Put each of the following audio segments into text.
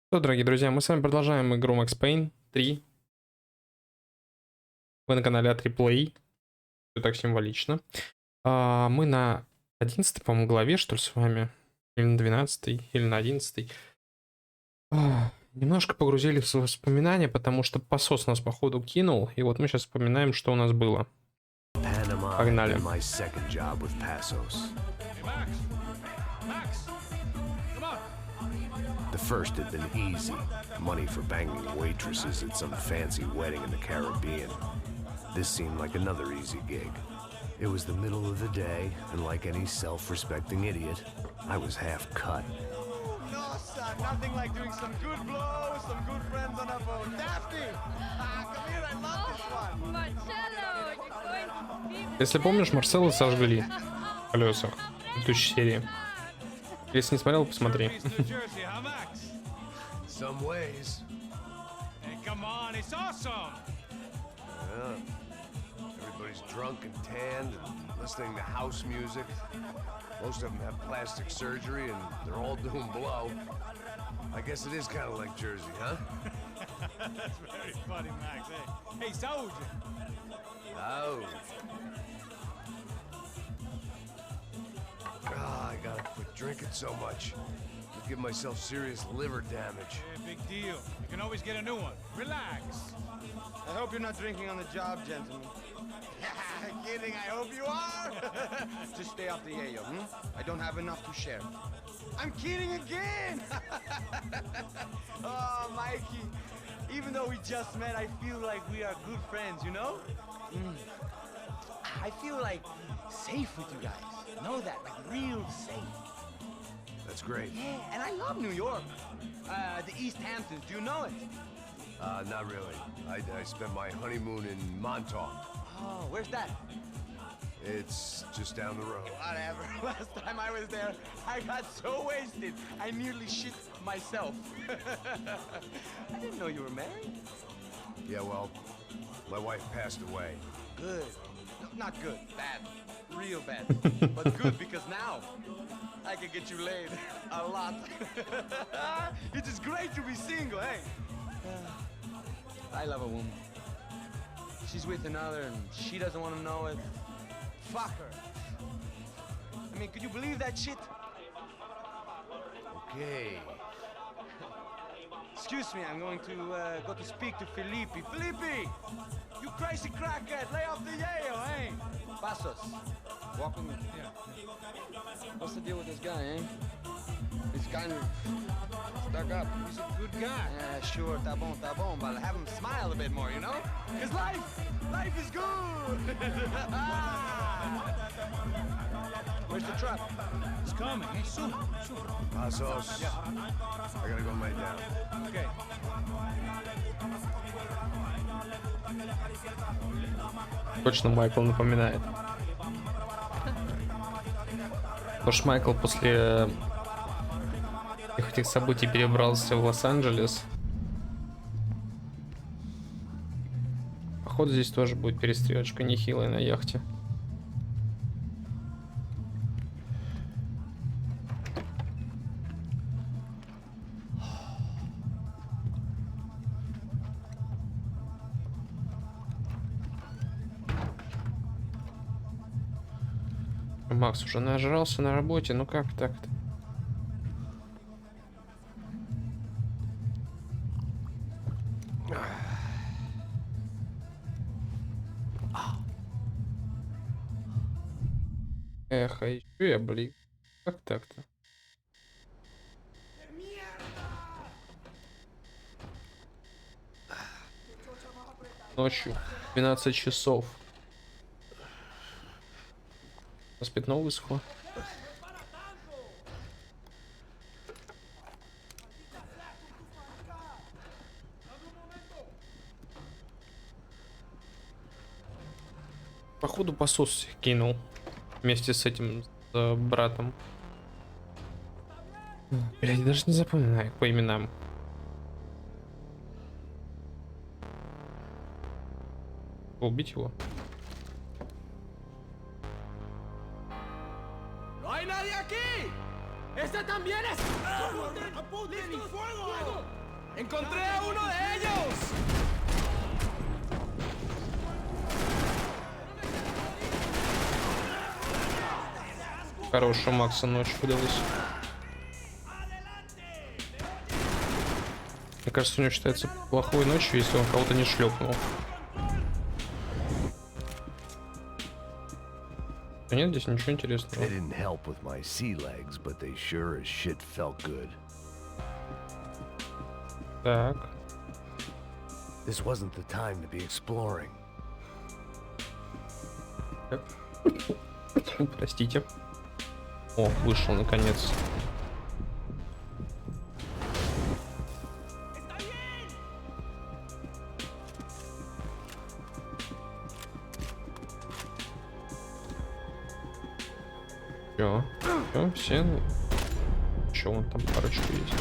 Что, дорогие друзья, мы с вами продолжаем игру Max Payne 3. Вы на канале AAA. Все так символично. Мы на 11, по-моему, главе, что ли, с вами. Или на 12, или на 11. Немножко погрузились в воспоминания, потому что посос нас, походу, кинул. И вот мы сейчас вспоминаем, что у нас было. Погнали. The first had been easy. Money for banging waitresses at some fancy wedding in the Caribbean. This seemed like another easy gig. It was the middle of the day, and like any self-respecting idiot, I was half cut. No, son, nothing like doing some good blows, some good friends on a boat. Daphne! Come here, I love this one. Marcello, you're going to be... Если помнишь, Марселла сожгли в колесах в предыдущей серии. Если не смотрел, посмотри. Some ways. Hey, come on, it's awesome. Yeah. Everybody's drunk and tanned and listening to house music. Most of them have plastic surgery and they're all doing blow. I guess it is kind of like Jersey, huh? That's very funny, Max. Hey, soldier. Oh. I gotta quit drinking so much. I'll give myself serious liver damage. Yeah, big deal. You can always get a new one. Relax. I hope you're not drinking on the job, gentlemen. Kidding, I hope you are. Just stay off the yayo, I don't have enough to share. I'm kidding again. Oh, Mikey. Even though we just met, I feel like we are good friends, you know? I feel like safe with you guys. Know that, like real safe. That's great. Yeah, and I love New York. The East Hamptons, do you know it? Not really. I spent my honeymoon in Montauk. Oh, where's that? It's just down the road. Whatever. Last time I was there, I got so wasted, I nearly shit myself. I didn't know you were married. Yeah, well, my wife passed away. Good. No, not good. Bad. Real bad. But good because now I can get you laid a lot. It's just great to be single, hey? I love a woman. She's with another and she doesn't want to know it. Fuck her. I mean, could you believe that shit? Okay. Excuse me, I'm going to go to speak to Felipe. Felipe! You crazy crackhead! Lay off the yayo, hey? Pasos. Walk with me. Yeah. What's the deal with this guy, eh? He's kind of stuck up. He's a good guy. Yeah, sure, tá bom, but have him smile a bit more, you know? Because life is good! Where's the truck? It's coming, hey, soon. Pasos. Yeah. I gotta go lay down. Okay. Точно Майкл напоминает. Потому что Майкл после этих событий перебрался в Лос-Анджелес. Походу здесь тоже будет перестрелочка нехилая на яхте. Макс уже нажрался на работе, ну как так-то? Эх, а еще я, блин. Как так-то? Ночью, 12 часов. У нас пятно высохло. Походу посос кинул вместе с этим братом. Блядь, даже не запоминаю по именам. Убить его. ¡No hay nadie aquí! ¡Ese también es! ¡Apunten y fuego! ¡Encontré a uno de ellos! Хорошая Макса ночь выдалась. Мне кажется, у него считается плохой ночью, если он кого-то не шлепнул. Да нет, здесь ничего интересного. They didn't help with my sea legs, but they sure as shit felt good. Так. This wasn't the time to be exploring. Простите. О, вышел наконец. Все, все. Че, вон там парочку есть.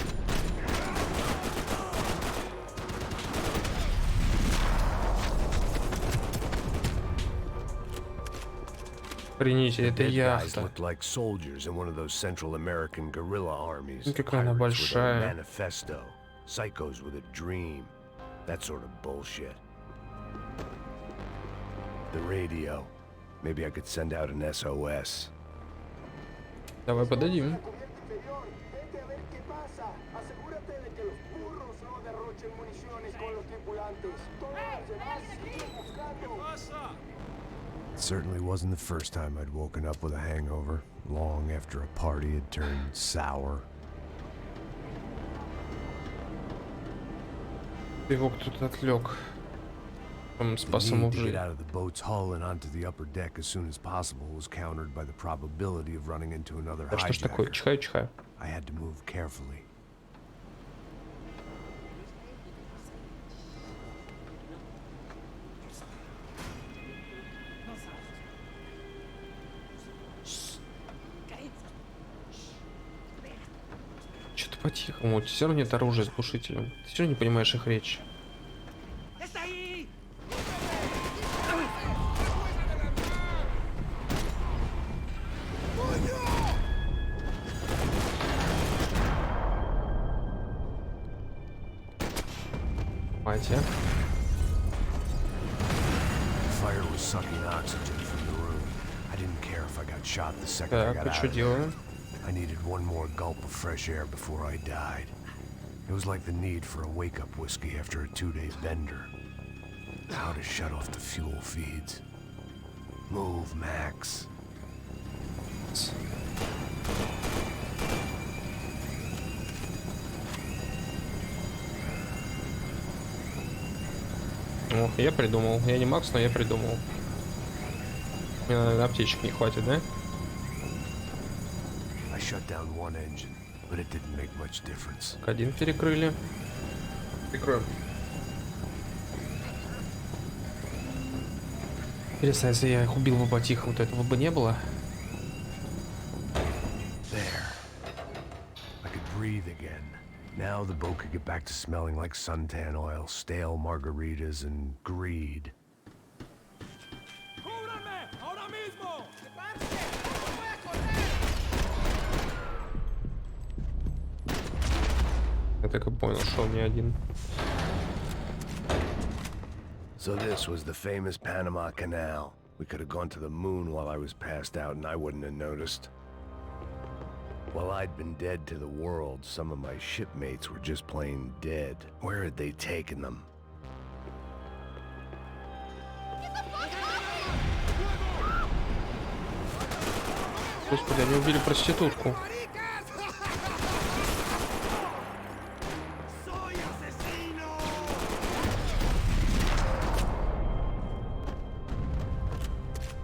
Охрените, это яхта. Like soldiers in one of those Central American guerrilla armies. Какая она большая. Manifesto, psychos with a dream, that sort of bullshit. The radio. Maybe I could send out an SOS. Давай подадим. It certainly wasn't the first time I'd woken up with a hangover, long after a party had turned sour. Его кто-то отвлек. Он спас ему To жизнь. get out of the boat's hull and onto the upper deck as soon as possible was countered by the probability of running into another Да что ж такое? hijacker. Чихаю, чихаю. I had to move carefully. Что-то по-тихому. Все равно нет оружия с глушителем. Ты все равно не понимаешь их речь. Мать, Fire was sucking oxygen from the room. I didn't care if I got shot the second I Так, got и out что of there. делаем? I needed one more gulp of fresh air before I died. It was like the need for a wake-up whiskey after a 2-day bender. How to shut off the fuel feeds. Move, Max. О, я придумал. Я не Макс, но я придумал. Мне, наверное, аптечек не хватит, да? I shut down one engine, but it didn't make much difference. Один перекрыли. Прикроем. Интересно, если я их убил бы по-тихому, то этого бы не было. There. I could breathe again. Now the boat could get back to smelling like suntan oil, stale margaritas, and greed. Я так и понял, что он не один. So this was the famous Panama Canal. We could have gone to the moon while I was passed out and I wouldn't have noticed. While I'd been dead to the world, some of my shipmates were just plain dead. Where had they taken them? Господи, они убили проститутку.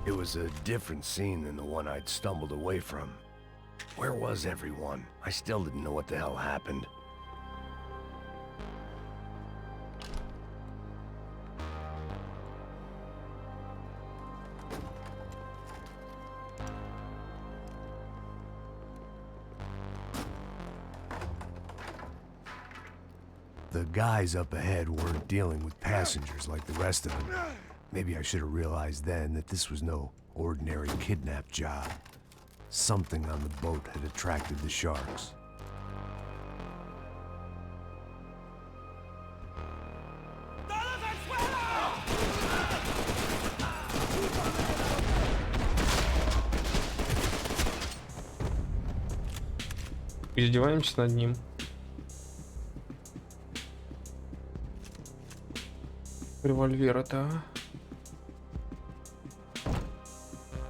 It was a different scene than the one I'd stumbled away from. Where was everyone? I still didn't know what the hell happened. The guys up ahead weren't dealing with passengers like the rest of them. Maybe I should have realized then that this was no ordinary kidnap job. Something on the boat had attracted the sharks. Издеваемся над ним. Револьвер это, а?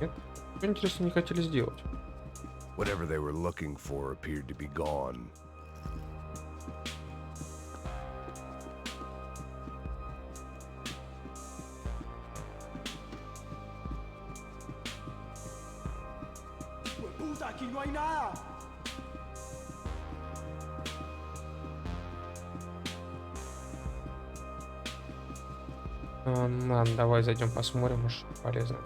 Нет? Что, интересно, не хотели сделать? Whatever they were looking for appeared to be gone. ¡Puta, aquí no hay nada! Ладно, давай зайдем посмотрим, может полезно.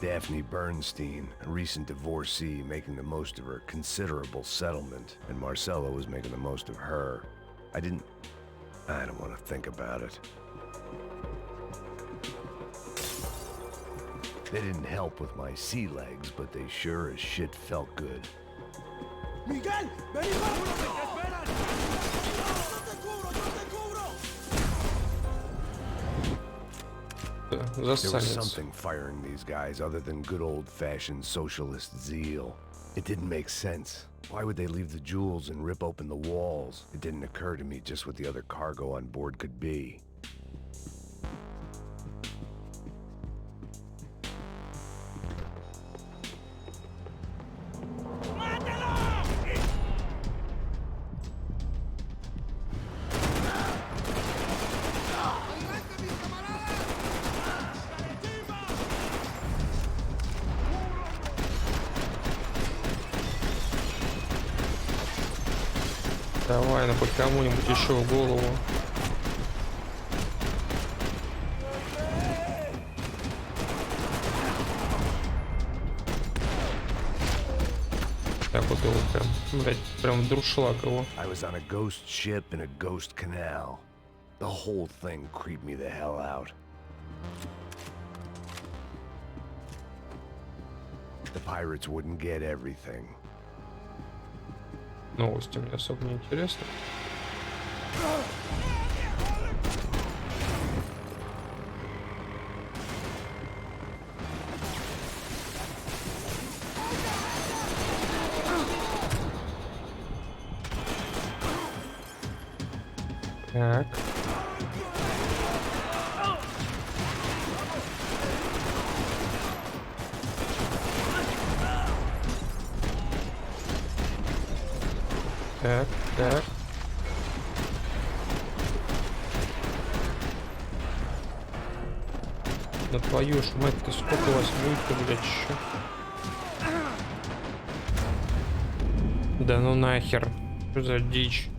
Daphne Bernstein, a recent divorcee making the most of her considerable settlement, and Marcella was making the most of her. I don't want to think about it. They didn't help with my sea legs, but they sure as shit felt good. ¡Miguel! ¡Ven y vámonos! ¿Qué esperan? ¡Yo te cubro! ¡Yo te cubro! There was Засанец. something firing these guys other than good old-fashioned socialist zeal. It didn't make sense. Why would they leave the jewels and rip open the walls? It didn't occur to me just what the other cargo on board could be. Давай, ну хоть кому-нибудь еще в голову. Так вот его прям, блядь, прям дуршлаг его. I was on a ghost ship in a ghost canal. The whole thing creeped me the hell out. The pirates wouldn't get everything. Новости мне особо не интересны. Так. Так, так. Да твою ж мать, ты сколько вас будет, блядь, еще? Да ну нахер. Что за дичь?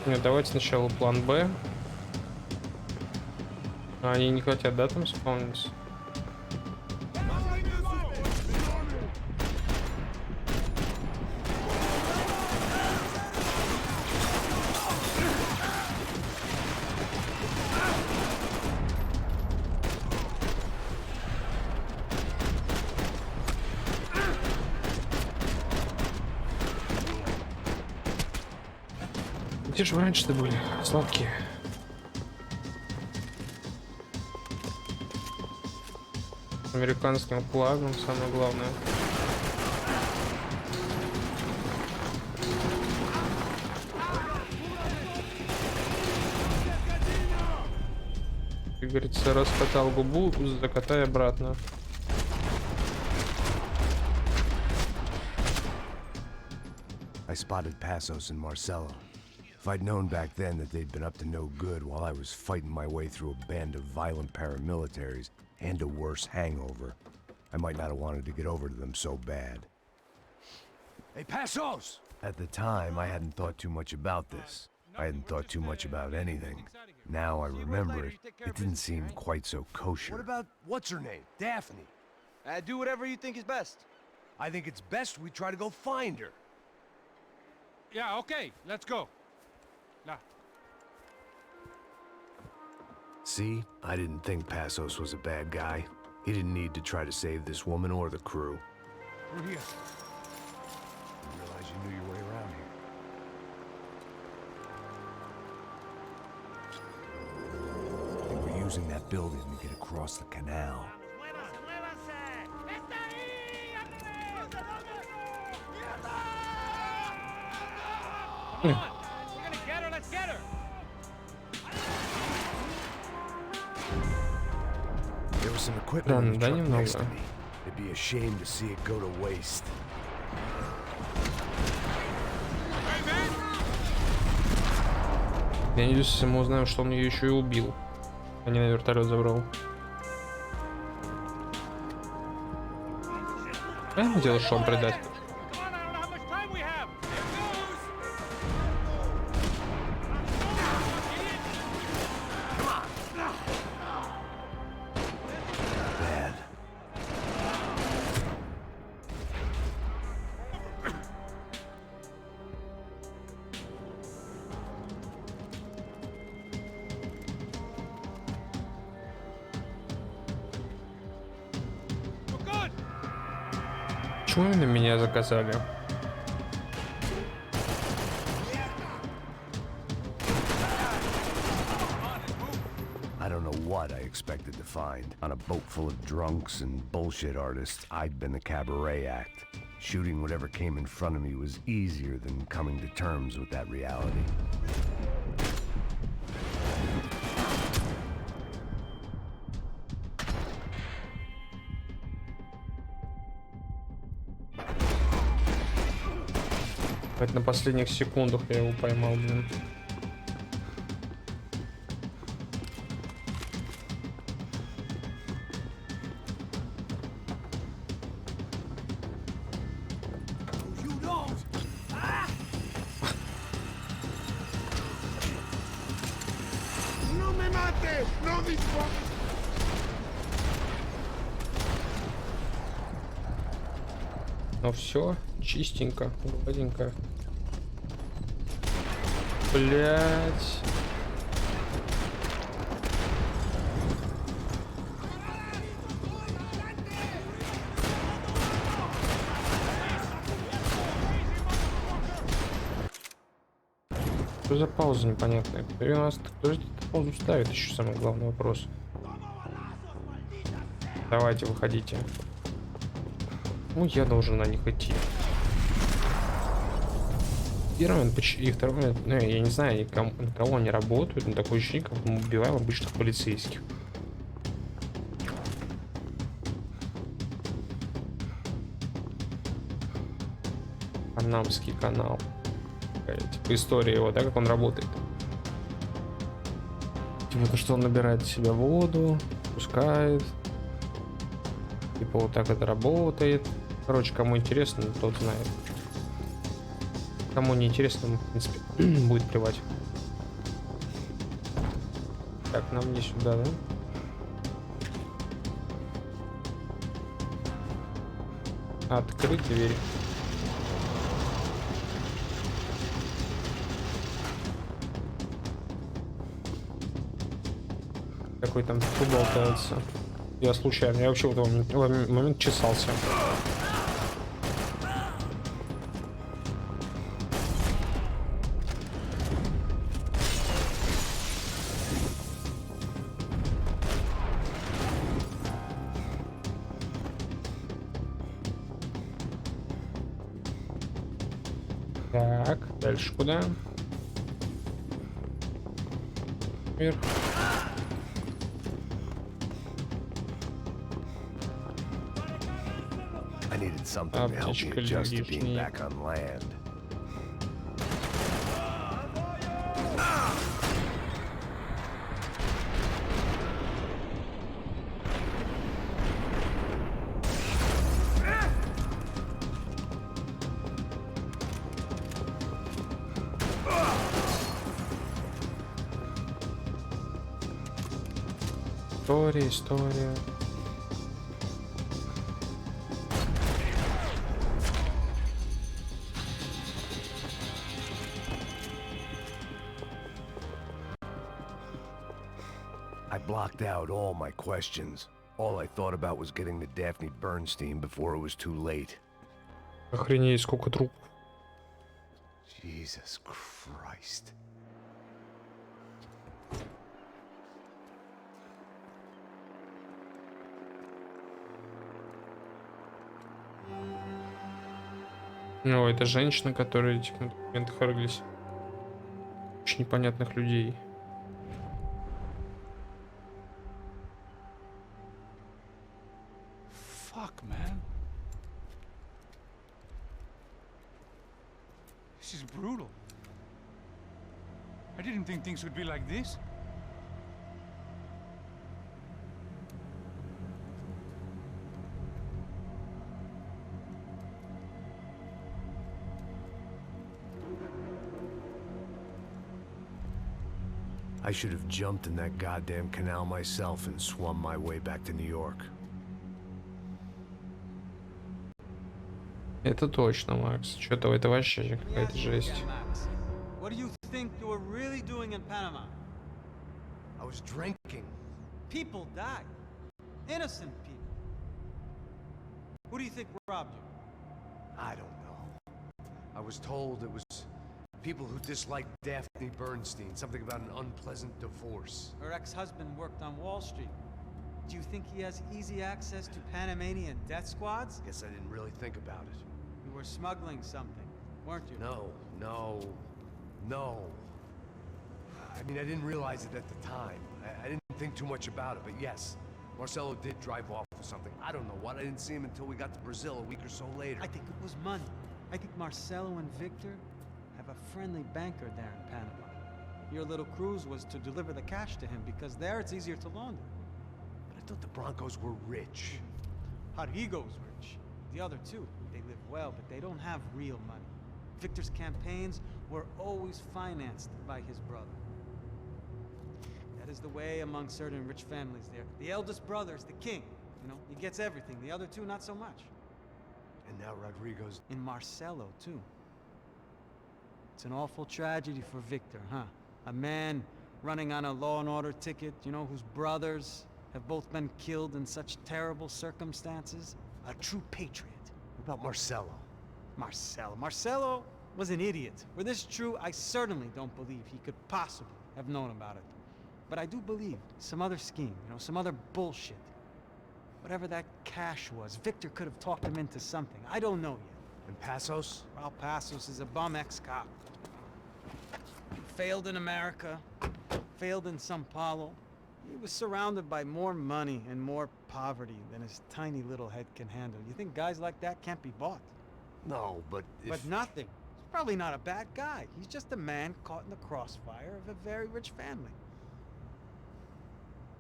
Нет, давайте сначала план Б. Они не хотят, да, там спавниться? Где же вы раньше-то были? Сладкие. С американским флагом, самое главное. Как говорится, раскатал губу, закатай обратно. I spotted Passos and Marcella. If I'd known back then that they'd been up to no good while I was fighting my way through a band of violent paramilitaries and a worse hangover, I might not have wanted to get over to them so bad. ¡Hey, Passos! At the time, I hadn't thought too much about this. I hadn't thought too much about anything. Now I remember it, it didn't seem quite so kosher. What about, what's her name? Daphne. Do whatever you think is best. I think it's best we try to go find her. Yeah, okay, let's go. See, I didn't think Passos was a bad guy. He didn't need to try to save this woman or the crew. We're here. Didn't realize you knew your way around here. I think we're using that building to get across the canal. There was some equipment in the truck next to me. It'd be a shame to see it go to waste. Я не если мы узнаем, что он ее еще и убил, а не на вертолет забрал. Правильно делал, что он предатель? Почему именно меня заказали? I don't know what I expected to find. On a boat full of drunks and bullshit artists, I'd been the cabaret act. Shooting whatever came in front of me was easier than coming to terms with that reality. Это на последних секундах я его поймал, блин. Ну все, чистенько, гладенько. Блять. Что за пауза непонятная? Кто же эту паузу ставит? Еще самый главный вопрос. Давайте, выходите. Ну, я должен на них идти. Первый и второй, ну, я не знаю, на кого они работают, но такое ощущение, как мы убиваем обычных полицейских. Панамский канал. Типа история его, да, как он работает. Типа то, что он набирает в себя воду, пускает. Типа вот так это работает. Короче, кому интересно, тот знает. Кому не интересно, в принципе, будет плевать. Так, нам не сюда, да? Открыть дверь. Какой там футбол болтается. Я случайно, я вообще в этот момент чесался. Так, дальше куда? Вверх. I needed something to help me adjust to being back on land. История. blocked out all my questions. All I thought about was getting to Daphne Bernstein before it was too late. Охренеть, сколько трупов. Jesus Christ. Ну, это женщина, которые этих документах рылись. Очень непонятных людей. Fuck, man. This is brutal. I didn't think things would be like this. I should have jumped in that goddamn canal myself and swum my way back to New York. Это точно, Макс. Что-то это вообще какая-то жесть. Max, what do you think you were really doing in Panama? I was drinking. People died. Innocent people. Who do you think robbed you? I don't know. I was told it was people who disliked Daphne Bernstein, something about an unpleasant divorce. Her ex-husband worked on Wall Street. Do you think he has easy access to Panamanian death squads? Guess I didn't really think about it. You were smuggling something, weren't you? No. I mean, I didn't realize it at the time. I didn't think too much about it, but yes, Marcelo did drive off with something. I don't know what. I didn't see him until we got to Brazil a week or so later. I think it was money. I think Marcelo and Victor have a friendly banker there in Panama. Your little cruise was to deliver the cash to him because there it's easier to launder. But I thought the Broncos were rich. Rodrigo's rich. The other two, they live well, but they don't have real money. Victor's campaigns were always financed by his brother. That is the way among certain rich families there. The eldest brother is the king. You know, he gets everything. The other two, not so much. And now Rodrigo's... And Marcelo, too. It's an awful tragedy for Victor, huh? A man running on a law and order ticket, you know, whose brothers have both been killed in such terrible circumstances. A true patriot. What about Marcelo? Marcelo was an idiot. Were this true, I certainly don't believe he could possibly have known about it. But I do believe some other scheme, you know, some other bullshit. Whatever that cash was, Victor could have talked him into something. I don't know yet. And Passos? Well, Passos is a bum ex-cop. Failed in America, failed in Sao Paulo. He was surrounded by more money and more poverty than his tiny little head can handle. You think guys like that can't be bought? No, but if... But nothing. He's probably not a bad guy. He's just a man caught in the crossfire of a very rich family.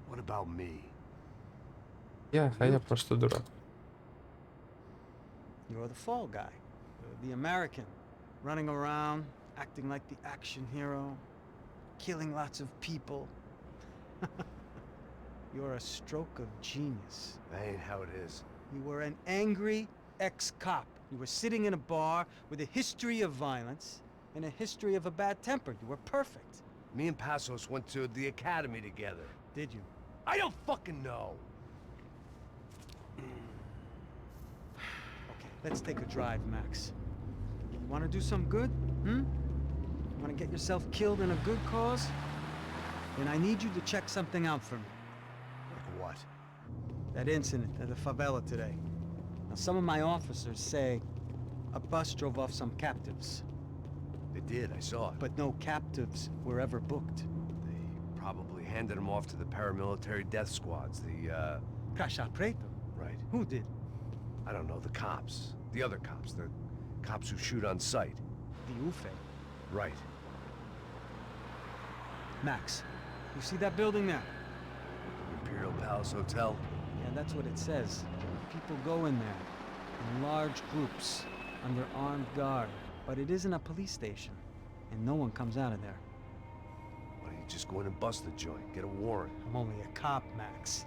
What about me? Я просто дурак. You're the fall guy. You're the American. Running around, acting like the action hero. Killing lots of people. You're a stroke of genius. That ain't how it is. You were an angry ex-cop. You were sitting in a bar with a history of violence and a history of a bad temper. You were perfect. Me and Passos went to the academy together. Did you? I don't fucking know. Okay, let's take a drive, Max. You want to do some good? Want to get yourself killed in a good cause? Then I need you to check something out for me. Like what? That incident at the favela today. Now, some of my officers say a bus drove off some captives, They did, I saw it. but no captives were ever booked. They probably handed them off to the paramilitary death squads, the, Caixa Preto? Right. Who did? I don't know, the cops. The other cops, the cops who shoot on sight. The UFE. Right. Max, you see that building there? Imperial Palace Hotel. Yeah, that's what it says. People go in there in large groups under armed guard. But it isn't a police station, and no one comes out of there. Why don't you just go in and bust the joint, get a warrant? I'm only a cop, Max.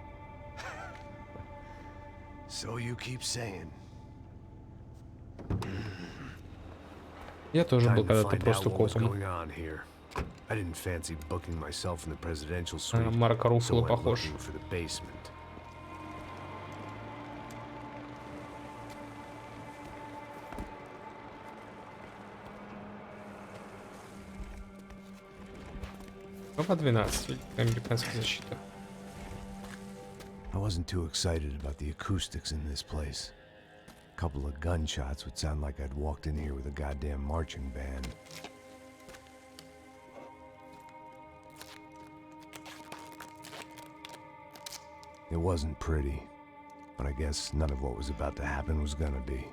So you keep saying. Я тоже был Time to когда-то find out просто what was копом. going on here. I didn't fancy booking myself in the presidential suite, Марка so Руффало went похож. looking for the basement. Глава 12. Американская защита. I wasn't too excited about the acoustics in this place. A couple of gunshots would sound like I'd walked in here with a goddamn marching band. It wasn't pretty, but I guess none of what was about to happen was gonna be.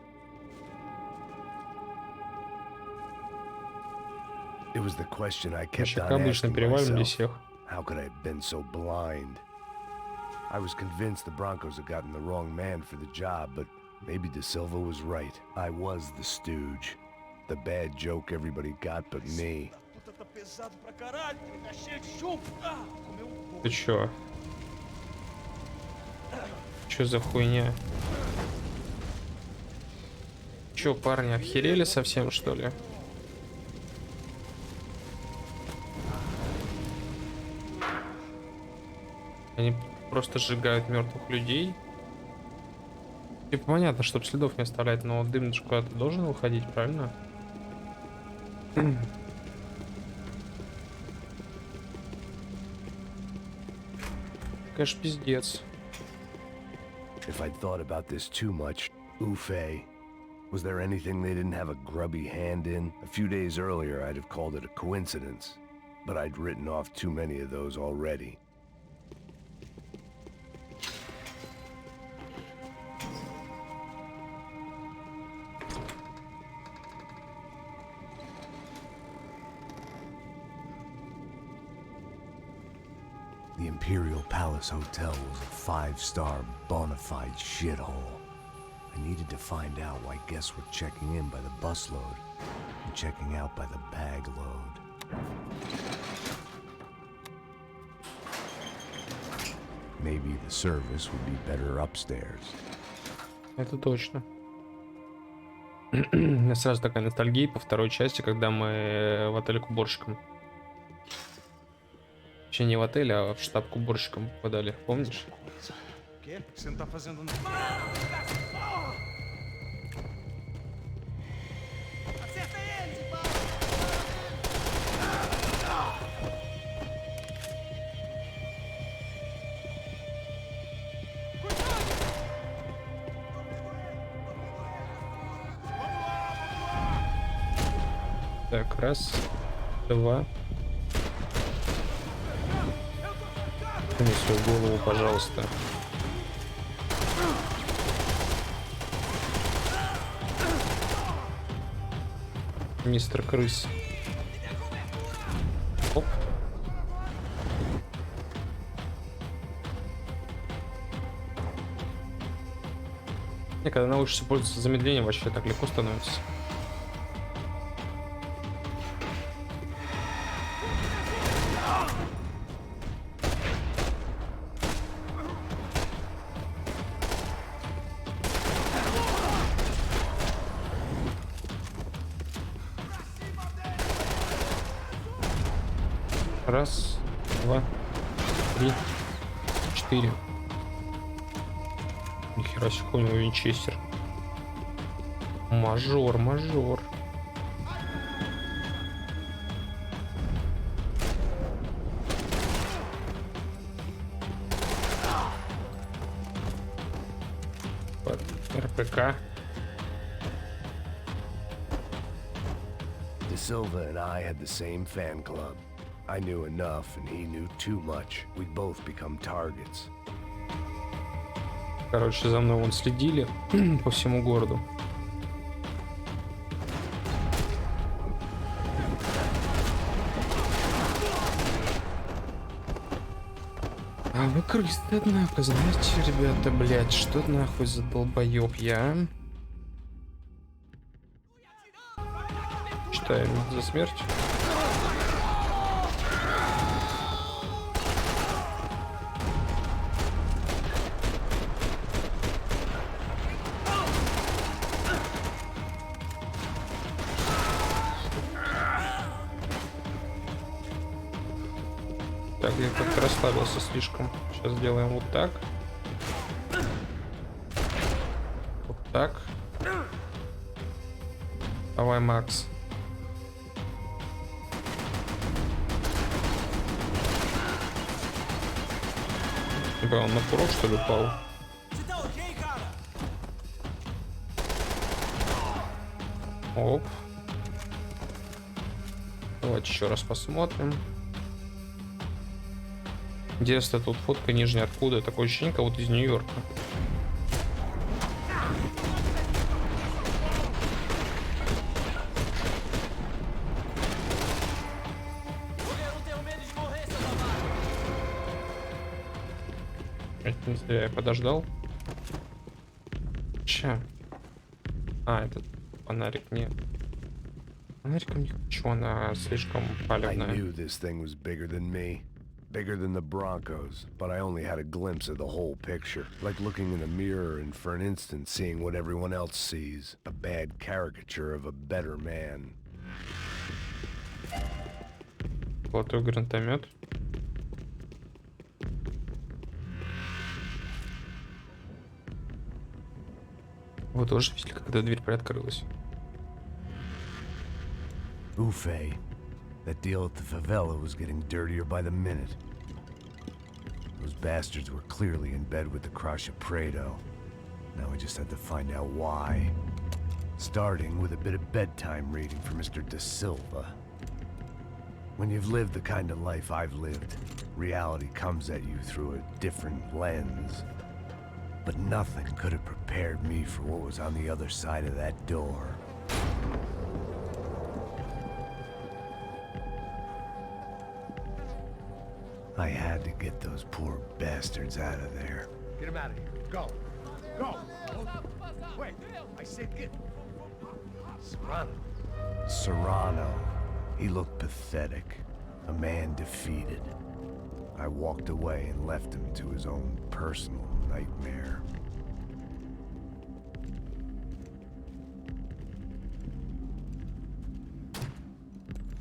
It was the question I kept Как on обычно, asking переваливали myself. всех. How could I have been so blind? I was convinced the Broncos had gotten the wrong man for the job, but maybe De Silva was right. I was the stooge. The bad joke everybody got but me. Ты чё? Чё за хуйня? Чё, парни, охерели совсем, что ли? Они просто сжигают мертвых людей. Типа понятно, чтобы следов не оставлять, но дым же куда-то должен выходить, правильно? Конечно, пиздец. If I'd thought about this too much, Ufe. Was there anything they didn't have a grubby hand in? A few days earlier, I'd have called it a coincidence, but I'd written off too many of those already. The Imperial Palace Hotel was a five-star, bona fide shithole. I needed to find out why guests were checking in by the busload and checking out by the bag load. Maybe the service would be better upstairs. Это точно. У меня сразу такая ностальгия по второй части, когда мы в отеле к уборщикам. Вообще не в отеле, а в штаб к уборщикам попадали. Помнишь? Você não tá fazendo nada. Так, раз, два. Дай мне свою голову, пожалуйста. Мистер Крыс. Оп. Не, когда научишься пользоваться замедлением, вообще так легко становится. Раз, два, три, четыре. Нихера себе, какой у него винчестер. Мажор, мажор. РПК. De Silva and I had the same fan club. I knew enough and he knew too much. We'd both become targets. Короче, за мной вон следили по всему городу. А вы крысы, однако, знаете, ребята, блядь, что нахуй за долбоёб я? Читаем за смерть. Так, я как-то расслабился слишком. Сейчас сделаем вот так. Вот так. Давай, Макс. Типа он на курок, что ли, упал? Оп. Давайте еще раз посмотрим. Интересно, тут фотка нижняя откуда? Такое ощущение, как будто из Нью-Йорка. Не зря я подождал. Че? А, этот фонарик нет. Фонариком не хочу, она слишком I палевная. knew this thing was bigger than me, bigger than the Broncos, but I only had a glimpse of the whole picture, like looking in a mirror and for an instant seeing what everyone else sees, a bad caricature of a better man. Золотой гранатомет. Вы тоже видели, когда дверь приоткрылась? Ufe, that deal at the favela was getting dirtier by the minute. Those bastards were clearly in bed with the Crush of Prado. Now we just had to find out why. Starting with a bit of bedtime reading for Mr. De Silva. When you've lived the kind of life I've lived, reality comes at you through a different lens. But nothing could have prepared me for what was on the other side of that door. I had to get those poor bastards out of there. Get him out of here. Go. Go. Wait. I said get. Serrano. Serrano. He looked pathetic. A man defeated. I walked away and left him to his own personal nightmare.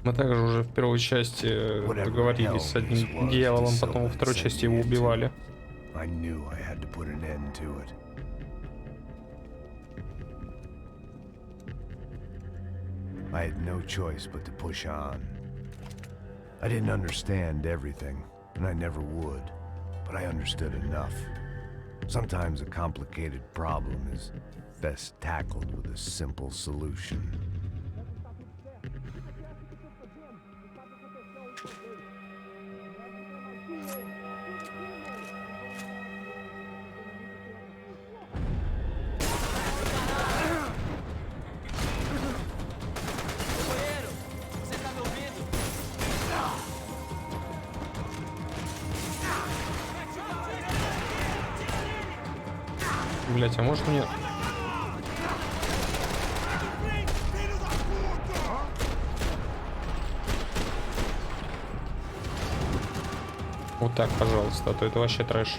Мы также уже в первой части договорились с одним дьяволом, потом во второй части его убивали. I knew I had to put an end to it. I had no choice but to push on. I didn't understand everything, and I never would, but I understood enough. Sometimes a complicated problem is best tackled with a simple solution. Блять, а может мне... Вот так, пожалуйста, а то это вообще трэш.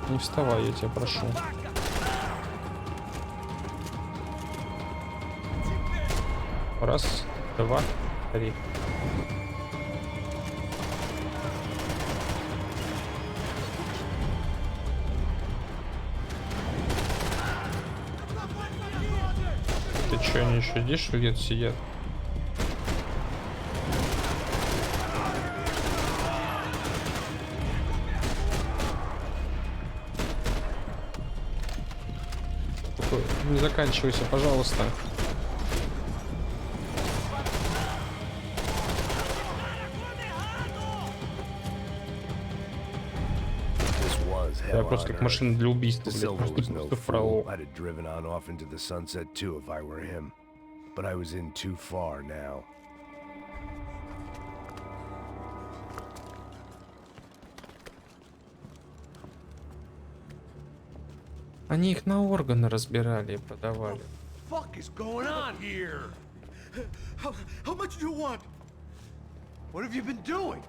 Не вставай, я тебя прошу. Раз, два, три. Ты чё, они еще здесь, что где-то сидят? Не заканчивайся, пожалуйста. Я просто как машина для убийства, блядь, просто вправо. I'd have driven on off into the sunset too if I were him, but I was in too far now. Они их на органы разбирали и продавали. Fuck is going on here? How much do you want? What have you been doing?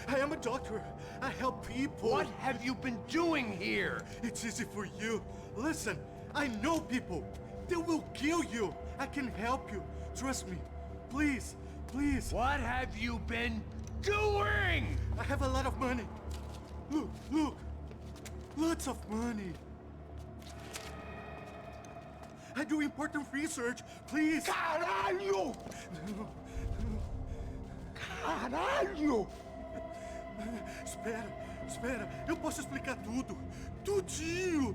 I am a doctor. I help people. What have you been doing here? It's easy for you. Listen, I know people. They will kill you. I can help you. Trust me. Please, please. What have you been doing? I have a lot of money. Look, look. Lots of money. I do important research. Please. Caralho! Caralho! Espera, espera. Eu posso explicar tudo. Tudinho.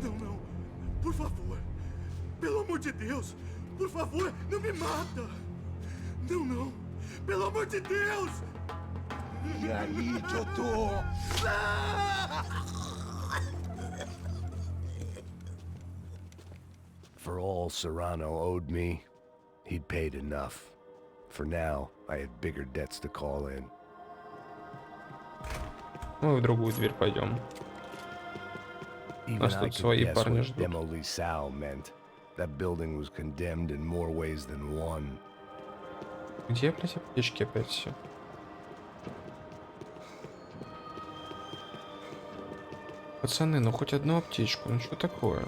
Não, não. Por favor. Pelo amor de Deus. Por favor, não me mata. Não, não. Pelo amor de Deus. E aí, doutor? For all Serrano owed me, he'd paid enough. For now, I had bigger debts to call in. Мы в другую дверь пойдем. Even Нас I тут could свои guess парни what ждут. demolisal meant. That building was condemned in more ways than one. Где, блядь, аптечки опять все? Пацаны, ну хоть одну аптечку, ну что такое?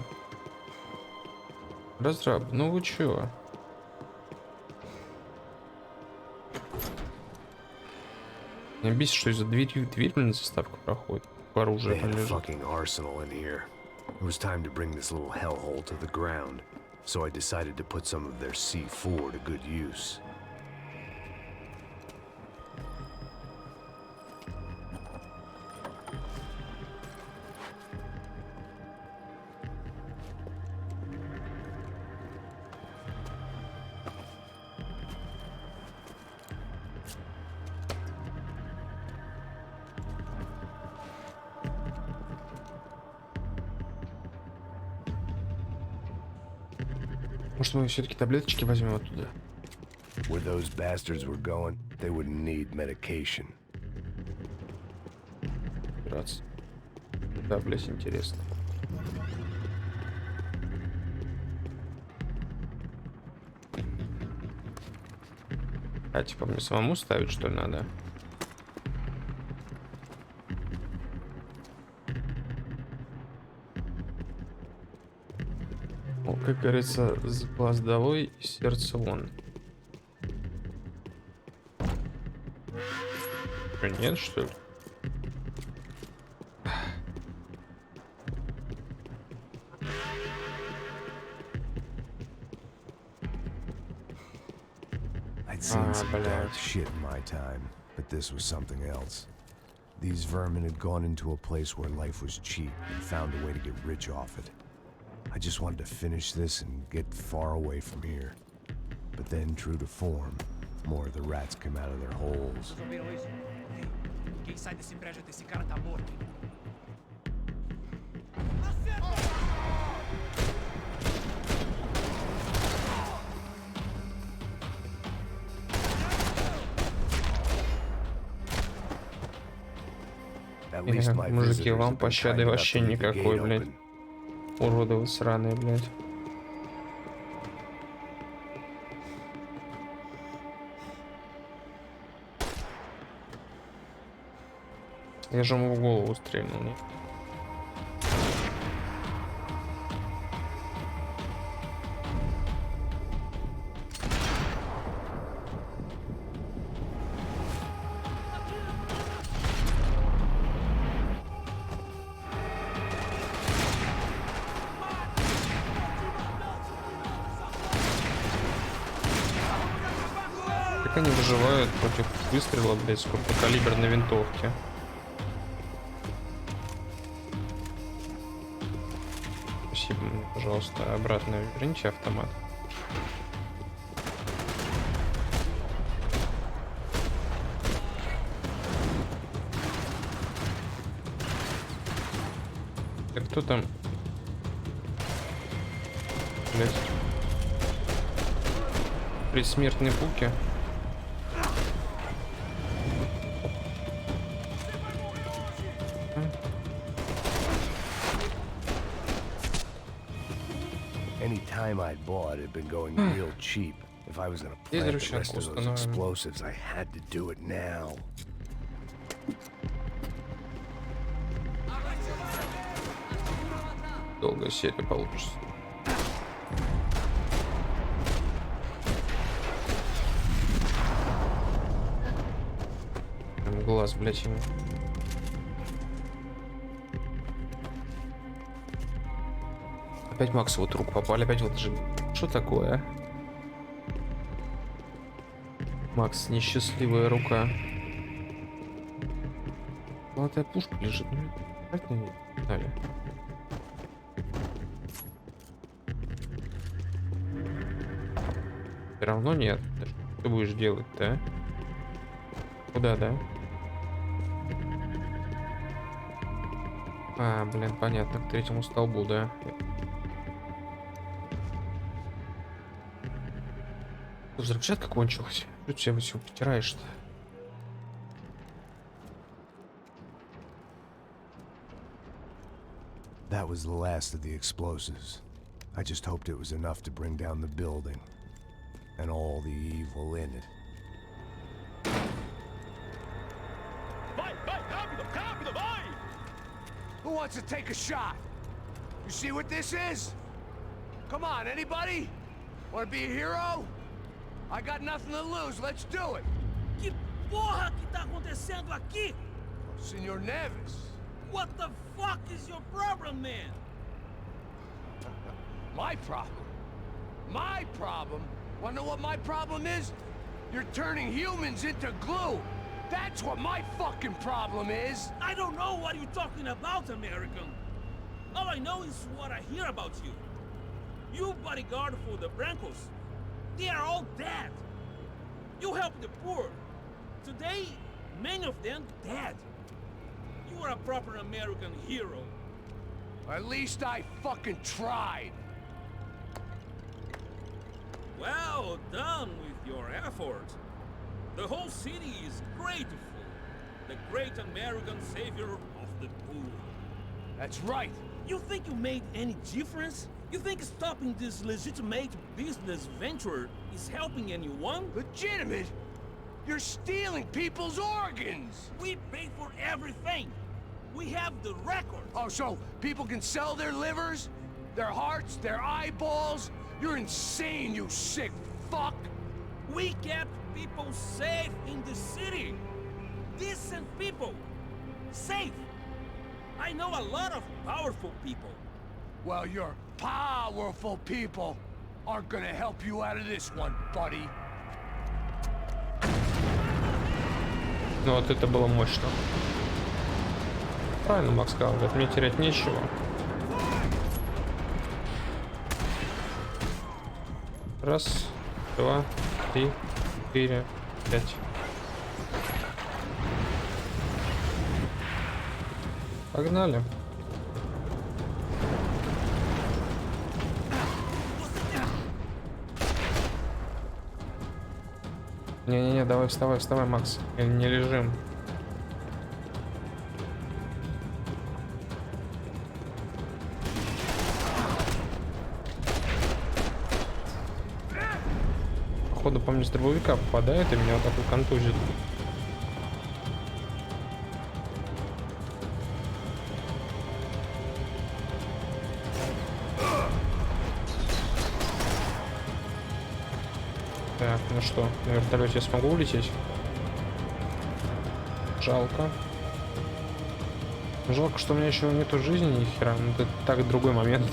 Разраб, ну вы чё? Меня бесит, что из-за двери, блин, заставка проходит. Оружие They там had a лежит. fucking arsenal in here. It was time to bring this little hellhole to the ground, so I decided to put some of their C4 to good use. Может, мы все-таки таблеточки возьмем оттуда? Where those bastards were going, they wouldn't need medication. Раз. Да, блядь, интересно. А, типа мне самому ставить, что ли, надо? О, как говорится, с глаз долой и сердце вон. Что, нет, что ли? I'd seen some dark блядь. shit in my time, but this was something else. These vermin had gone into a place where life was cheap and found a way to get rich off it. I just wanted to finish this and get far away from here. But then, true to form, more of the rats come out of their holes. Vocês ouviram isso? Ei, quem sai desse prédio desse cara tá morto. At least my Мужики, visitors вам have been пощады kind enough вообще to leave the никакой, gate блядь. open. Уроды вы сраные, блядь. Я же ему в голову стрельнул, не? Как они выживают против выстрела, блядь, с крупнокалиберной винтовки? Спасибо мне, пожалуйста, обратно верните автомат. Так кто там? Блядь. Предсмертные пуки. Any time I'd bought had been going real cheap. If I was gonna Здесь plant the рычаг rest of those установим. explosives, I had to do it now. Долгая серия получится. Прям глаз, блять, ему. Опять Макса вот руку попали, опять вот же. Что такое, а? Макс, несчастливая рука. Золотая пушка лежит. Ну, как на ней? Далее. Все равно нет. Что ты будешь делать-то, а? Куда, да? А, блин, понятно, к третьему столбу, да. Взрывчатка кончилась. Что ты себя всего потираешь-то? That was the last of the explosives. I just hoped it was enough to bring down the building and all the evil in it. Who wants to take a shot? You see what this is? Come on, anybody? Want to be a hero? I got nothing to lose. Let's do it. Que porra que tá acontecendo aqui? Senor Neves. What the fuck is your problem, man? My problem? My problem? Wanna know what my problem is? You're turning humans into glue. That's what my fucking problem is. I don't know what you're talking about, American. All I know is what I hear about you. You bodyguard for the Brancos. They are all dead. You help the poor. Today, many of them dead. You are a proper American hero. At least I fucking tried. Well done with your effort. The whole city is grateful. The great American savior of the poor. That's right. You think you made any difference? You think stopping this legitimate business venture is helping anyone? Legitimate? You're stealing people's organs! We pay for everything. We have the record. Oh, so people can sell their livers? Their hearts? Their eyeballs? You're insane, you sick fuck! We kept people safe in the city. Decent people. Safe. I know a lot of powerful people. Well, your powerful people aren't gonna help you out of this one, buddy. Ну вот это было мощно. Правильно Макс сказал, говорит, мне терять нечего. Раз, два, три, четыре, пять. Погнали. Не-не-не, давай вставай, вставай, Макс. Не лежим. Походу, помню, с дробовика попадает и меня вот так вот контузит. Так, ну что, на вертолете я смогу улететь? Жалко. Жалко, что у меня еще нету жизни ни хера. Ну, это так другой момент.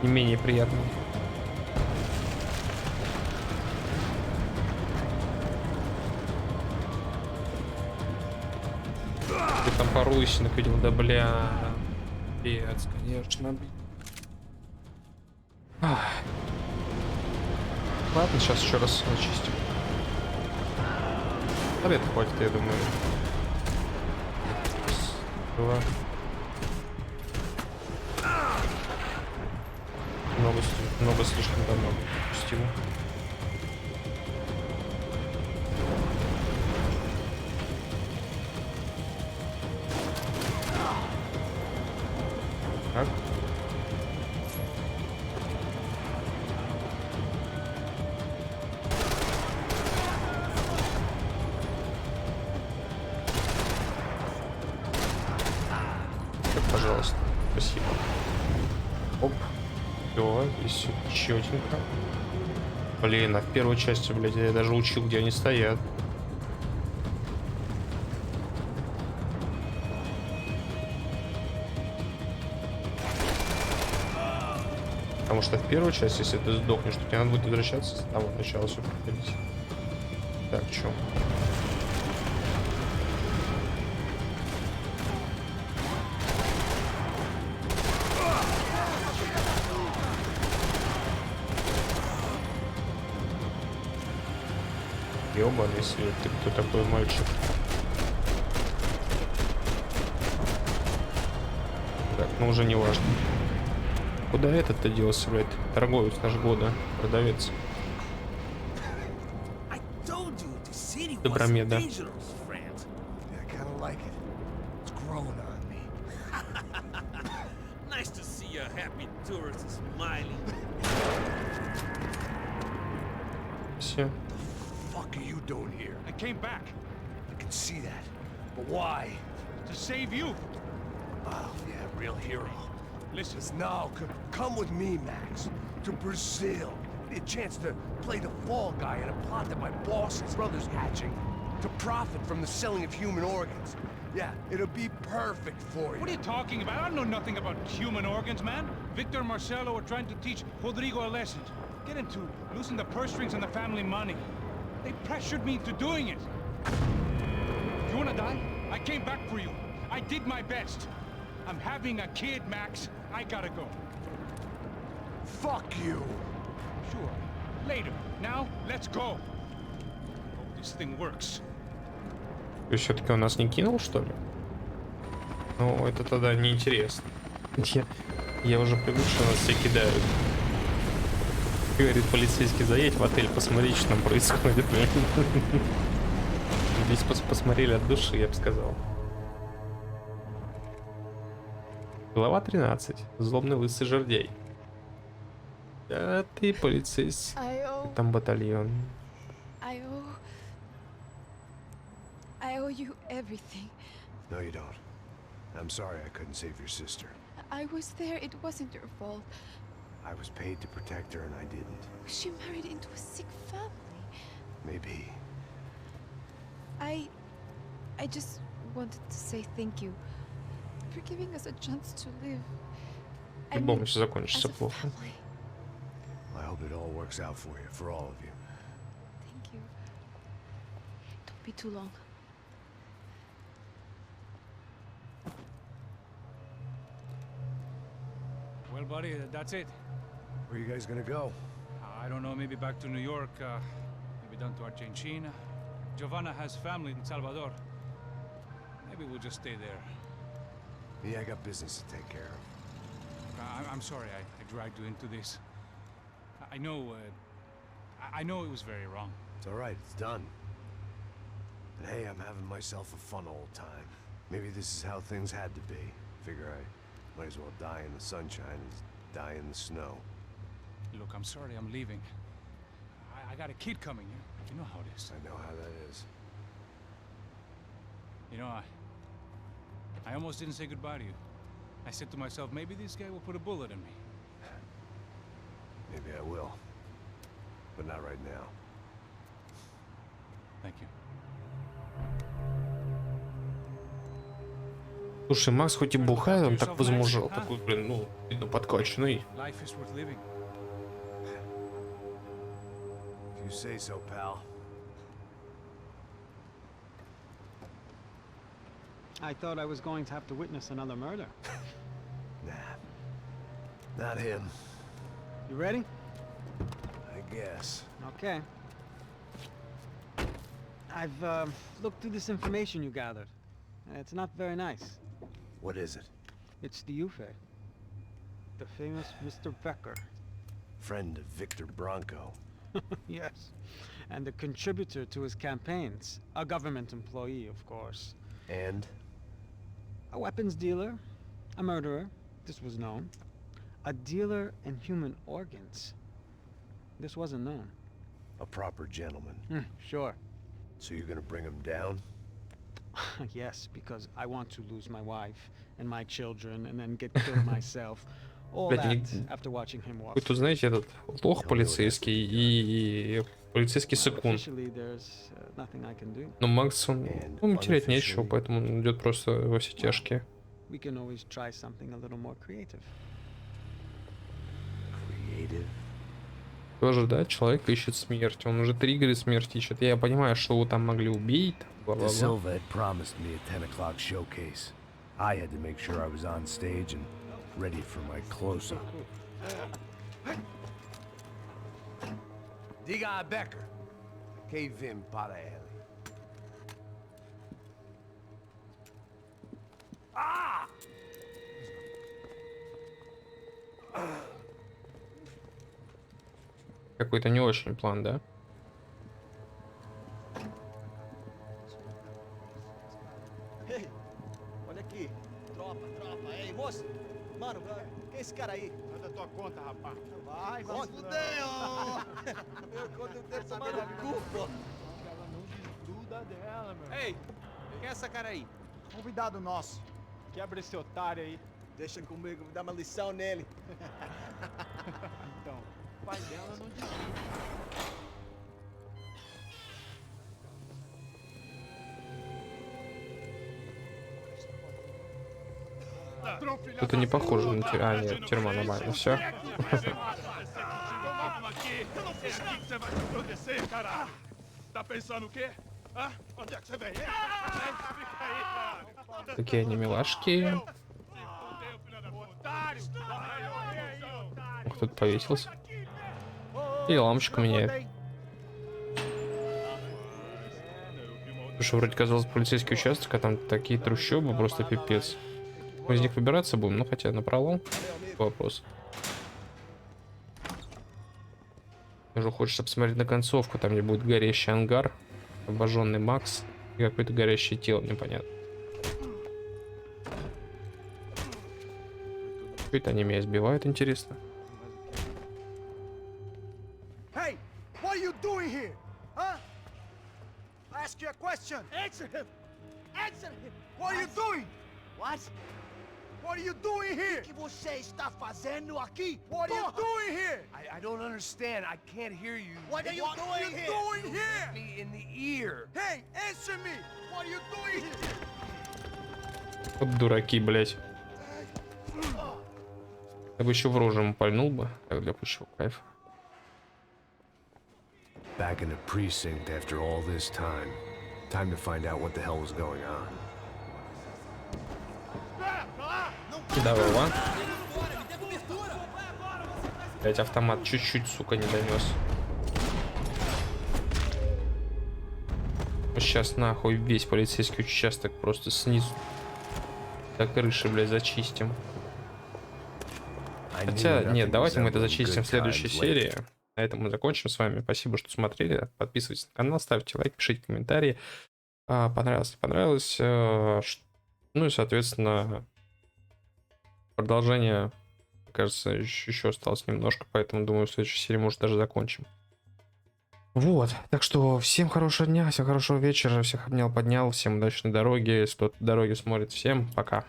Не менее приятный. Ты там пару лысинок видел, да бля. Пец, конечно. Ах. Ладно, сейчас еще раз начистим. Побед хватит, я думаю. Два. Много слишком давно пустил. Так. Пожалуйста, спасибо. Все, здесь четенько. Блин, а в первой части, блядь, я даже учил, где они стоят. Потому что в первой части, если ты сдохнешь, то тебе надо будет возвращаться с самого начала все проходить. Так, чё? Ёбаный свет, ты кто такой, мальчик? Так, ну уже не важно. Куда этот-то делся, блядь? Торговец наш года, продавец. Добромеда. Yeah, I kind of like it. It's growing on me. Nice to see a happy tourist smiling. Все. What are you doing here? I came back I can see that. But why? to save you. Oh, yeah, real hero. Listen, Now, come with me, Max. To Brazil. A chance to play the fall guy in a plot that my boss's brother's hatching. To profit from the selling of human organs. Yeah, it'll be perfect for you. what are you talking about? I know nothing about human organs, man. Victor and Marcelo are trying to teach Rodrigo a lesson. Get him to loosen the purse strings and the family money. They pressured me into doing it. You wanna die? I came back for you. I did my best. I'm having a kid, Max. I gotta go. Fuck you. Sure. Later. Now, let's go. Hope this thing works. Ты все-таки у нас не кинул, что ли? Ну, это тогда неинтересно. Я уже привык, что нас все кидают. Говорит полицейский, заедь в отель, посмотри, что там происходит. Здесь посмотрели от души, я бы сказал. Глава 13. Злобный лысый жердей. Да ты полицейский. Там батальон. I owe you everything. No, you don't. I'm sorry I couldn't save your sister. I was there. It wasn't your fault. I was paid to protect her and I didn't. She married into a sick family. Maybe. I just wanted to say thank you for giving us a chance to live. I По-любому mean, все закончится as a плохо. family. I hope it all works out for you, for all of you. Thank you. Don't be too long. Well, buddy, that's it. Where are you guys gonna go? I don't know, maybe back to New York, maybe down to Argentina. Giovanna has family in Salvador. Maybe we'll just stay there. Me, I got business to take care of. I'm sorry I dragged you into this. I know, I know it was very wrong. It's all right, it's done. But hey, I'm having myself a fun old time. Maybe this is how things had to be. Figure I might as well die in the sunshine as die in the snow. Look, I'm sorry I'm leaving. I got a kid coming. You know how it is. I know how that is. You know, I almost didn't say goodbye to you. I said to myself, maybe this guy will put a bullet in me. Maybe I will. But not right now. Thank you. Слушай, Макс хоть и бухает, он так возмужал. Такой, блин, ну, видно, подкачанный. Life is worth living. If you say so, pal. I thought I was going to have to witness another murder. Nah. Not him. You ready? I guess. Okay. I've looked through this information you gathered. It's not very nice. What is it? It's the Ufe. The famous Mr. Becker. Friend of Victor Bronco. Yes. And a contributor to his campaigns. A government employee, of course. And? A weapons dealer. A murderer. This was known. A dealer in human organs. This wasn't known. A proper gentleman. Sure. So you're gonna bring him down? Yes, because I want to lose my wife and my children and then get killed myself. All Блядь, that after watching him walk. Вы тут знаете, этот лох полицейский и полицейский сыкун. Officially, there's nothing I can do. Но Макс, он, ну, терять нечего, поэтому он идет просто во все тяжкие. We can always try something a little more creative. Creative? Тоже, да, человек ищет смерть. Он уже 3 игры смерти ищет. Я понимаю, что его там могли убить. De Бла-бла-бла. Silva had promised me a 10 o'clock showcase. I had to make sure I was on stage and ready for my close-up. Diga a Becker. Che vim para ele. Какой-то не очень план, да? Ei, olha aqui. Tropa, tropa. Ei, moço. Mano, quem é esse cara aí? Manda tua conta, rapaz. Vai, vai se fuder, ó. Meu conta não tem tomar no cu, pô. Ela não desgruda dela, meu. Ei, quem é essa cara aí? Convidado nosso. Quebra esse otário aí. Deixa comigo, vou dar uma lição nele. Então, o pai dela não desgruda. Это не похоже на тюрьму. А, нет, тюрьма нормально, все. Такие они милашки. Кто-то повесился. И лампочку меняет. Потому что вроде казалось полицейский участок, а там такие трущобы, просто пипец. Мы из них выбираться будем, ну хотя напролом. Вопрос. Уже хочется посмотреть на концовку, там где будет горящий ангар, обожженный Макс и какое-то горящее тело, непонятно. Что это они меня избивают, интересно? Hey, what are you doing here? Huh? I ask you a question. Answer him. Answer him. What are you doing? What? What are you doing here? O que você está fazendo aqui? What are you doing here? I don't understand. I can't hear you. What are you doing here? Doing here? Me in the ear. Hey, answer me. What are you doing here? Вот дураки, блять. Я бы еще в рожу ему пальнул бы, так для пущего кайфа. Back in the precinct after all this time. Time to find out what the hell was going on. Здорово. Блять, автомат чуть-чуть, сука, не донес. Сейчас нахуй весь полицейский участок просто снизу до крыши, блядь, зачистим. Хотя, нет, давайте мы это зачистим в следующей серии. На этом мы закончим с вами. Спасибо, что смотрели. Подписывайтесь на канал, ставьте лайк, пишите комментарии. Понравилось, не понравилось. Ну и, соответственно, продолжение, кажется, еще осталось немножко. Поэтому, думаю, в следующей серии, может, даже закончим. Вот, так что всем хорошего дня, всем хорошего вечера. Всех обнял, поднял. Всем удачной дороги. Если кто-то дороги смотрит, всем пока.